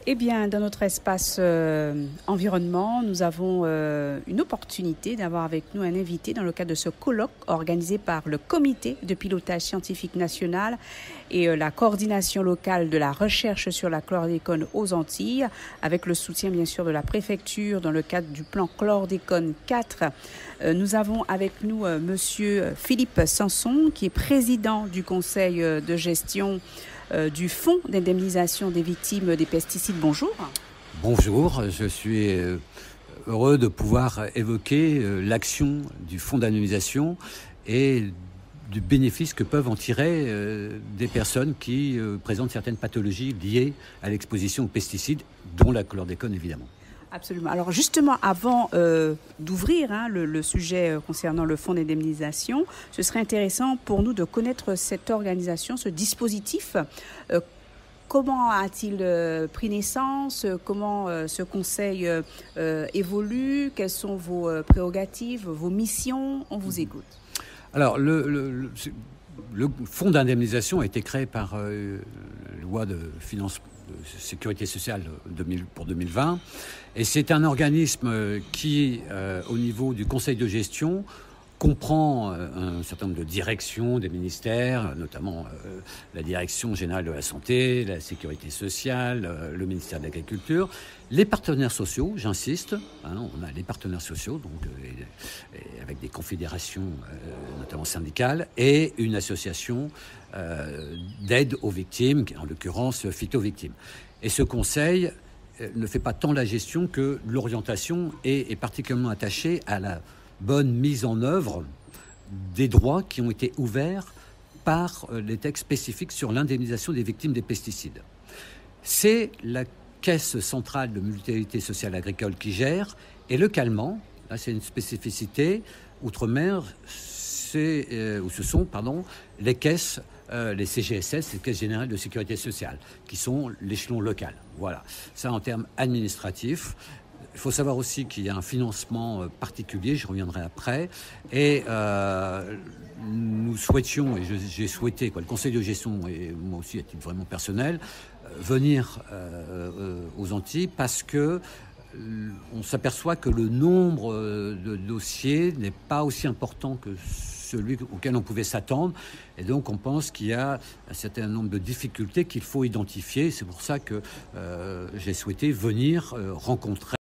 Eh bien, dans notre espace environnement, nous avons une opportunité d'avoir avec nous un invité dans le cadre de ce colloque organisé par le Comité de pilotage scientifique national et la coordination locale de la recherche sur la chlordécone aux Antilles, avec le soutien bien sûr de la préfecture dans le cadre du plan chlordécone 4. Nous avons avec nous monsieur Philippe Sanson, qui est président du conseil de gestion du Fonds d'indemnisation des victimes des pesticides. Bonjour. Bonjour, je suis heureux de pouvoir évoquer l'action du Fonds d'indemnisation et du bénéfice que peuvent en tirer des personnes qui présentent certaines pathologies liées à l'exposition aux pesticides, dont la chlordécone évidemment. Absolument. Alors justement, avant d'ouvrir le sujet concernant le fonds d'indemnisation, ce serait intéressant pour nous de connaître cette organisation, ce dispositif. Comment a-t-il pris naissance? Comment ce conseil évolue? Quelles sont vos prérogatives, vos missions? On vous écoute. Alors, le fonds d'indemnisation a été créé par la loi de finances de sécurité sociale pour 2020. Et c'est un organisme qui, au niveau du conseil de gestion, comprend un certain nombre de directions des ministères, notamment la direction générale de la santé, la sécurité sociale, le ministère de l'agriculture, les partenaires sociaux, j'insiste, on a les partenaires sociaux, donc avec des confédérations, notamment syndicales, et une association d'aide aux victimes, en l'occurrence phytovictimes. Et ce conseil ne fait pas tant la gestion que l'orientation est particulièrement attachée à la bonne mise en œuvre des droits qui ont été ouverts par les textes spécifiques sur l'indemnisation des victimes des pesticides. C'est la Caisse centrale de mutualité sociale agricole qui gère, et localement, là c'est une spécificité, outre-mer, ce sont les caisses, les CGSS, les caisses générales de sécurité sociale, qui sont l'échelon local. Voilà, ça en termes administratifs. Il faut savoir aussi qu'il y a un financement particulier, je reviendrai après, et nous souhaitions, et j'ai souhaité, le conseil de gestion, et moi aussi à titre vraiment personnel, venir aux Antilles parce que on s'aperçoit que le nombre de dossiers n'est pas aussi important que celui auquel on pouvait s'attendre, et donc on pense qu'il y a un certain nombre de difficultés qu'il faut identifier. C'est pour ça que j'ai souhaité venir rencontrer